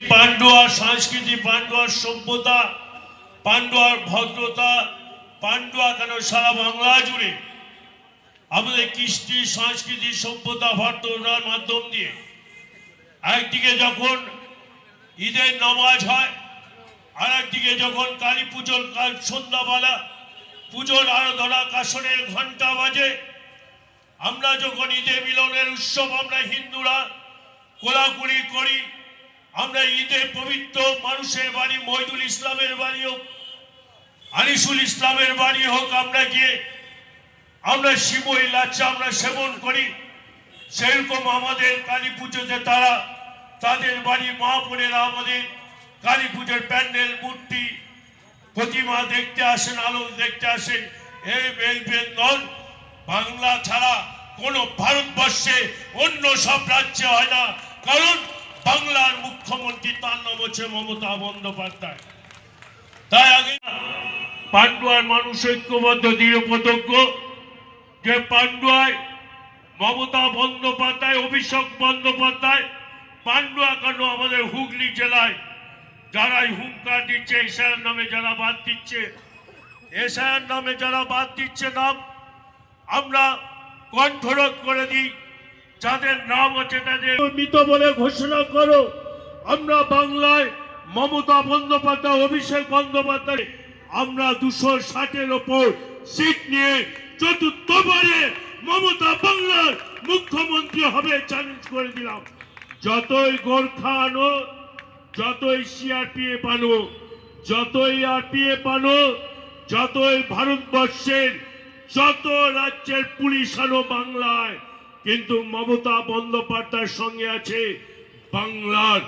পান্ডুয়ার সংস্কৃতি, পান্ডুয়ার সভ্যতা, পান্ডুয়ার ভদ্রতা, পান্ডুয়া কেন সারা বাংলা জুড়ে আমাদের কৃষ্টি সংস্কৃতি সভ্যতা ভদ্রতার মাধ্যম দিয়ে একদিকে যখন ঈদের নামাজ হয়, আর একদিকে যখন কালী পুজোর কাল সন্ধ্যাবেলা পুজোর আরাধনা কাসনের ঘন্টা বাজে, আমরা যখন ঈদে মিলনের উৎসব আমরা হিন্দুরা কোলাকুলি করি, আমরা ঈদে পবিত্র মানুষের বাড়ি মহিদুল ইসলামের বাড়ি হোক, আনিসুল ইসলামের বাড়ি হোক, আমরা গিয়ে আমরা শিবই লাচ্চা আমরা সেবন করি। সেরকম আমাদের কালী পুজোতে তারা তাদের বাড়ি মা বোনেরা আমাদের কালী পুজোর প্যান্ডেল মূর্তি প্রতিমা দেখতে আসেন, আলো দেখতে আসেন। এই নন বাংলা ছাড়া কোনো ভারতবর্ষে অন্য সব রাজ্যে হয় না, কারণ বাংলার মুখ্যমন্ত্রী তার নাম হচ্ছে মমতা বন্দ্যোপাধ্যায়। তাই আগে পান্ডুয়ার মানুষ ঐক্যবদ্ধ দৃঢ়প্রতিজ্ঞ যে পান্ডুয়ায় মমতা বন্দ্যোপাধ্যায়, অভিষেক বন্দ্যোপাধ্যায়, পান্ডুয়া কেন আমাদের হুগলি জেলায় যারাই হুঙ্কার দিচ্ছে, এসআইয়ের নামে যারা বাদ দিচ্ছে, এসআইয়ের নামে যারা বাদ দিচ্ছে নাম, আমরা কণ্ঠরোধ করে দিই। যাদের নাম আছে তাদের মৃত বলে ঘোষণা করো। আমরা বাংলায় মমতা বন্দ্যোপাধ্যায়, অভিষেক বন্দ্যোপাধ্যায়, আমরা 260-এর ওপর সিট নিয়ে চতুর্থবারে মমতা বাংলার মুখ্যমন্ত্রী হবে চ্যালেঞ্জ করে দিলাম। যতই গোর্খা আনো, যতই সিআরপিএফ আনো, যতই আরপিএফ আনো, যতই ভারতবর্ষের যত রাজ্যের পুলিশ আনো বাংলায়, কিন্তু মমতা বন্দ্যোপাধ্যায়ের সঙ্গে আছে বাংলার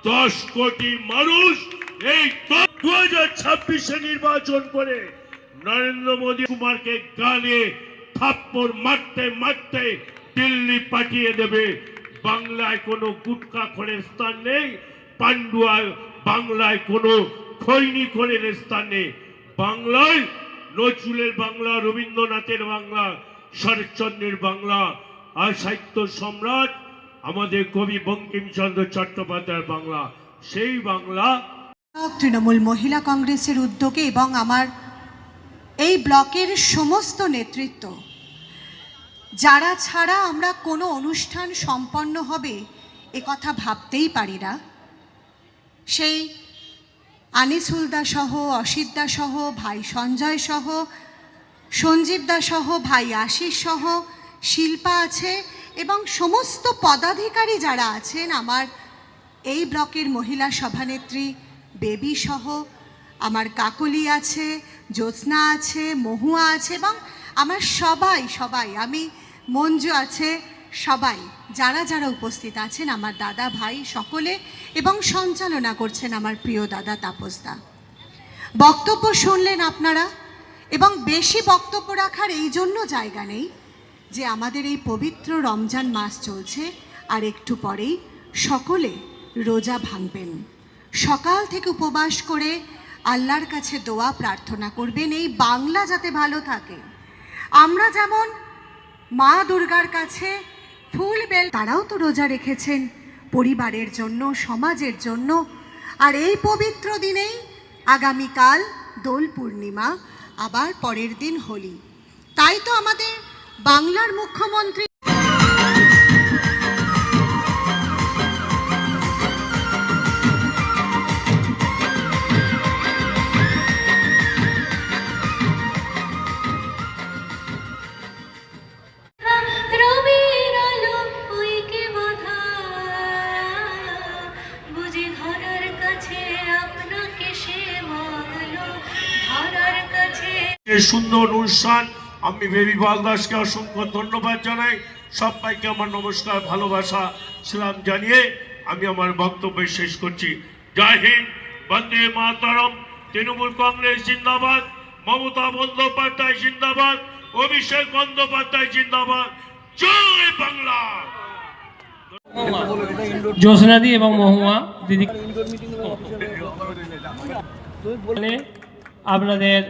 10 কোটি মানুষ। এই 2026-এ নির্বাচন করে নরেন্দ্র মোদী কুমারকে গানে থাপ্পড় মারতে মারতে দিল্লি পাঠিয়ে দেবে। বাংলায় কোনো গুটকা খোরের স্থান নেই, পান্ডুয়ায় বাংলায় কোনো খৈনি খোরের স্থান নেই। বাংলায় নজরুলের বাংলা, রবীন্দ্রনাথের বাংলা, শরৎচন্দ্রের বাংলা, আর সাহিত্য সম্রাট আমাদের কবি বঙ্কিমচন্দ্র চট্টোপাধ্যায়ের বাংলা, সেই বাংলা। তৃণমূল মহিলা কংগ্রেসের উদ্যোগে এবং আমার এই ব্লকের সমস্ত নেতৃত্ব, যারা ছাড়া আমরা কোনো অনুষ্ঠান সম্পন্ন হবে এ কথা ভাবতেই পারি না, সেই আনিসুল দা সহ, অসিত দা সহ, ভাই সঞ্জয় সহ, সঞ্জীব দা সহ, ভাই আশিস সহ, শিল্পা আছে এবং সমস্ত পদাধিকারী যারা আছেন, আমার এই ব্লকের মহিলা সভানেত্রী বেবি সহ, আমার কাকলি আছে, জ্যোৎস্না আছে, মহুয়া আছে এবং আমার সবাই আমি মঞ্জু আছে, সবাই যারা যারা উপস্থিত আছেন, আমার দাদা ভাই সকলে, এবং সঞ্চালনা করছেন আমার প্রিয় দাদা তাপসদা। বক্তব্য শুনলেন আপনারা, এবং বেশি বক্তব্য রাখার এই জন্য জায়গা নেই যে আমাদের এই পবিত্র রমজান মাস চলছে, আর একটু পরেই সকলে রোজা ভাঙবেন। সকাল থেকে উপবাস করে আল্লাহর কাছে দোয়া প্রার্থনা করবেন এই বাংলা যাতে ভালো থাকে। আমরা যেমন মা দুর্গার কাছে ফুল বেল, তারাও তো রোজা রেখেছেন পরিবারের জন্য, সমাজের জন্য। আর এই পবিত্র দিনেই আগামীকাল দোল পূর্ণিমা, আবার পরের দিন হোলি। তাই তো আমাদের বাংলার মুখ্যমন্ত্রী এই সুন্দর অনুষ্ঠান আমি বেবি পাল দাসকে অসংখ্য ধন্যবাদ জানাই। সবাইকে আমার নমস্কার, ভালোবাসা, সালাম জানিয়ে আমি আমার বক্তব্য শেষ করছি। জয় হিন্দ, বন্দে মাতরম, তৃণমূল কংগ্রেস জিন্দাবাদ, মমতা বন্দ্যোপাধ্যায় জিন্দাবাদ, অভিষেক বন্দ্যোপাধ্যায় জিন্দাবাদ, জয় বাংলা। জ্যোৎস্নাদি এবং মহুয়া দিদি আপনাদের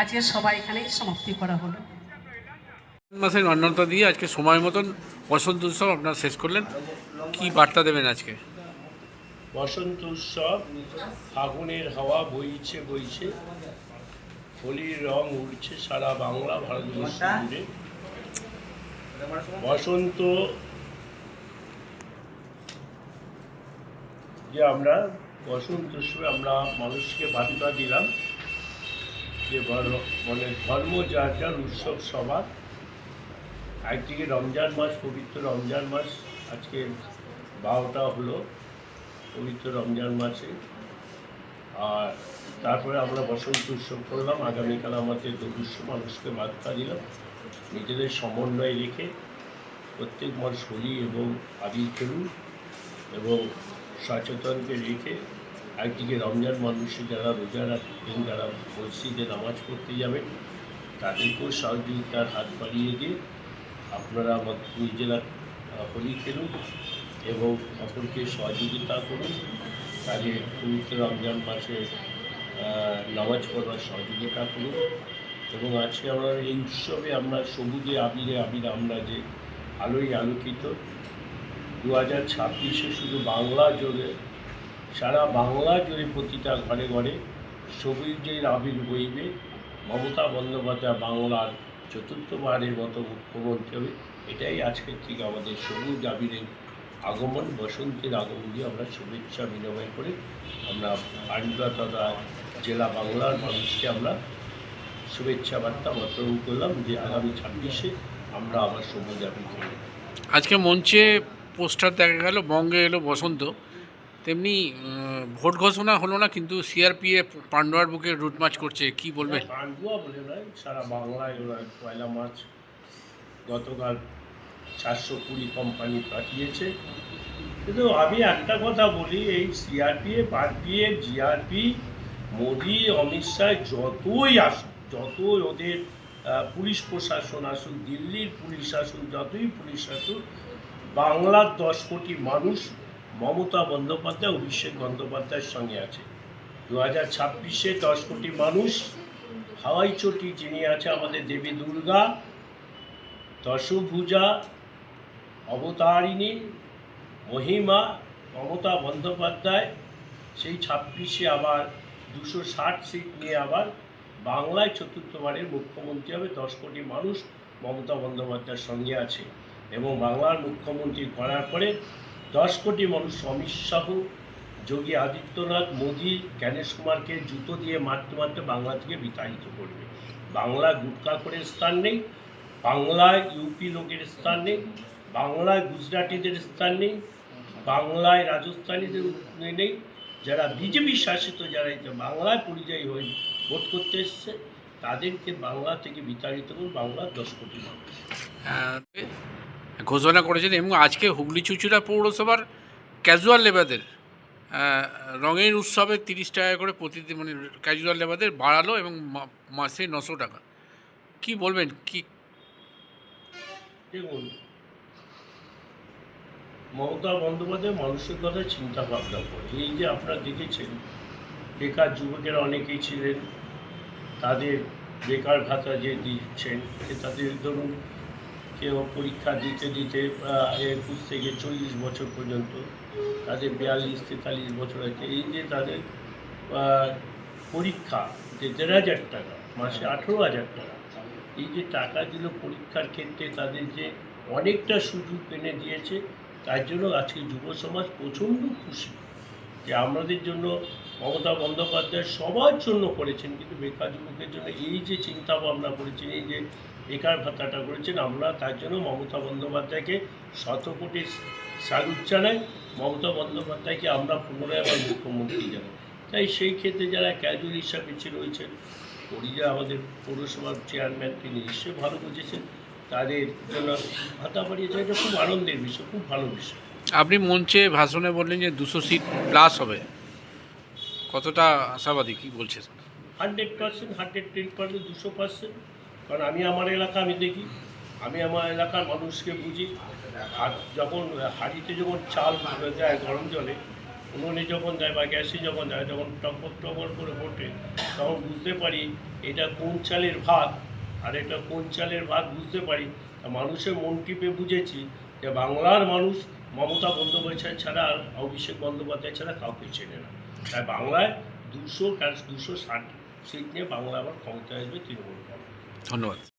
আজকে সবাই এখানে সমাপ্তি করা হলো। মাসের মান্যতা দিয়ে আজকে সময় মতন বসন্ত উৎসব আপনারা শেষ করলেন, কি বার্তা দেবেন আজকে? বসন্ত উৎসব, ফাগুনের হাওয়া বইছে বইছে, হোলির রং উড়ছে সারা বাংলা ভারতবর্ষ জুড়ে। বসন্ত যে আমরা বসন্ত উৎসবে আমরা মানুষকে বার্তা দিলাম যে মানে ধর্ম যার যার, উৎসব সবার। একদিকে রমজান মাস, পবিত্র রমজান মাস, আজকে 12টা হলো পবিত্র রমজান মাসে। আর তারপরে আমরা বসন্ত উৎসব করলাম। আগামীকাল আমাদের দুর্গস্ব মানুষকে বার্তা দিলাম নিজেদের সমন্বয় রেখে প্রত্যেক মাস হোলি এবং আবির খেলুন এবং সচেতনকে রেখে। একদিকে রমজান মানুষের যারা রোজা রাখবেন, যারা মসজিদে নামাজ পড়তে যাবেন, তাদেরকেও সহযোগিতার হাত বাড়িয়ে দিয়ে আপনারা নিজেরা হোলি খেলুন এবং অপরকে সহযোগিতা করুন। তাদের পবিত্র রমজান মাসে নামাজ পড়ার সহযোগিতা করুন। এবং আজকে আমরা এই উৎসবে আমরা সবুজে আবিরে আবির আমরা যে আলোয় আলোকিত। 2026-এ শুধু বাংলা জুড়ে, সারা বাংলা জুড়ে প্রতিটা ঘরে ঘরে সবুজের আবির বইবে। মমতা বন্দ্যোপাধ্যায় বাংলার চতুর্থবারের মতো মুখ্যমন্ত্রী হবে। এটাই আজকের থেকে আমাদের সবুজ আবিরের আগমন, বসন্তের আগমন দিয়ে আমরা শুভেচ্ছা বিনিময় করে আমরা পান্ডুয়া তথা জেলা বাংলার মানুষকে আমরা শুভেচ্ছা বার্তা বর্তমান করলাম যে আগামী 26-এ আমরা আবার সবুজ আবির খেলব। আজকে মঞ্চে পোস্টার দেখা গেল বঙ্গে এলো বসন্ত, তেমনি ভোট ঘোষণা হলো না, কিন্তু সিআরপিএফ পান্ডুয়ার বুকে রুট মার্চ করছে, কি বলবেন? পান্ডুয়া বলে নয়, সারা বাংলায় ওরা 1 মার্চ গতকাল 420 কোম্পানি পাঠিয়েছে। কিন্তু আমি একটা কথা বলি, এই CRPF, RPF, GRP, Modi, Amit Shah যতই আসুক, যতই ওদের পুলিশ প্রশাসন আসুক, দিল্লির পুলিশ আসুক, যতই পুলিশ আসুক, বাংলার 10 কোটি মানুষ মমতা বন্দ্যোপাধ্যায়, অভিষেক বন্দ্যোপাধ্যায়ের সঙ্গে আছে। 2026-এ 10 কোটি মানুষ হাওয়াই চটি যিনি আছে আমাদের দেবী দুর্গা, দশভুজা, অবতারিণী, মহিমা মমতা বন্দ্যোপাধ্যায়, সেই 26-এ আবার 260 সিট নিয়ে আবার বাংলায় চতুর্থবারের মুখ্যমন্ত্রী হবে। 10 কোটি মানুষ মমতা বন্দ্যোপাধ্যায়ের সঙ্গে আছে এবং বাংলার মুখ্যমন্ত্রী করার পরে 10 কোটি মানুষ অমিত শাহ, যোগী আদিত্যনাথ, মোদি, জ্ঞানেশ কুমারকে জুতো দিয়ে মারতে মারতে বাংলা থেকে বিতাড়িত করবে। বাংলা গুটকা করে স্থান নেই, বাংলায় ইউপি লোকের স্থান নেই, বাংলায় গুজরাটিদের স্থান নেই, বাংলায় রাজস্থানীদের নেই। যারা বিজেপি শাসিত, যারা বাংলায় পরিযায়ী হয়ে ভোট করতে এসছে, তাদেরকে বাংলা থেকে বিতাড়িত করবে বাংলার 10 কোটি মানুষ। ঘোষণা করেছেন এবং আজকে হুগলি চুঁচুড়া পৌরসভার ক্যাজুয়াল লেবারদের রঙের উৎসবে 30 টাকা করে প্রতিদিন, মানে ক্যাজুয়াল লেবারদের বাড়ালো এবং মাসে 900 টাকা। কি বলবেন? কি দেখুন, মমতা বন্দ্যোপাধ্যায় মানুষের কথা চিন্তা ভাবনা করে। এই যে আপনারা দেখেছেন বেকার যুবকেরা অনেকেই ছিলেন, তাদের বেকার ভাতা যে দিচ্ছেন, তাদের ধরুন কেউ পরীক্ষা দিতে দিতে 21 থেকে 40 বছর পর্যন্ত, তাদের 42-43 বছর আছে। এই যে তাদের পরীক্ষা যে 1,500 টাকা, মাসে 18,000 টাকা, এই যে টাকা দিল পরীক্ষার ক্ষেত্রে, তাদের যে অনেকটা সুযোগ এনে দিয়েছে। তার জন্য আজকে যুব সমাজ প্রচণ্ড খুশি যে আমাদের জন্য মমতা বন্দ্যোপাধ্যায় সবার জন্য করেছেন, কিন্তু বেকার যুবকের জন্য এই যে চিন্তা ভাবনা করেছেন, এই যে বেকার ভাতাটা করেছেন। আমরা তার জন্য মমতা বন্দ্যোপাধ্যায়কে শতকোটি স্যালুট জানাই। মমতা বন্দ্যোপাধ্যায়কে আমরা পুনরায় আবার মুখ্যমন্ত্রী জানাই। তাই সেই ক্ষেত্রে যারা ক্যাজুয়াল হিসাবে রয়েছেন, পরিজা আমাদের পৌরসভার চেয়ারম্যান, তিনি নিশ্চয়ই ভালো বুঝেছেন, তাদের জন্য ভাতা বাড়িয়েছে। এটা খুব আনন্দের বিষয়, খুব ভালো বিষয়। আপনি মঞ্চে ভাষণে বললেন যে 200 সিট প্লাস হবে, কতটা আশাবাদী, কি বলছেন? 100%, 110%, 200%। কারণ আমি আমার এলাকা আমি দেখি, আমি আমার এলাকার মানুষকে বুঝি। আর যখন হাঁড়িতে যখন চাল দেয় গরম জলে, উনুনে যখন দেয় বা গ্যাসে যখন দেয়, যখন টপর টপর করে ওঠে, তখন বুঝতে পারি এটা কোন চালের ভাত আর এটা কোন চালের ভাত বুঝতে পারি। তা মানুষের মন টিপে বুঝেছি যে বাংলার মানুষ মমতা বন্দ্যোপাধ্যায় ছাড়া আর অভিষেক বন্দ্যোপাধ্যায় ছাড়া কাউকে চেনে না। তাই বাংলায় 260 সিট নিয়ে বাংলা আবার ক্ষমতায় আসবে তৃণমূল কংগ্রেস। ধন্যবাদ।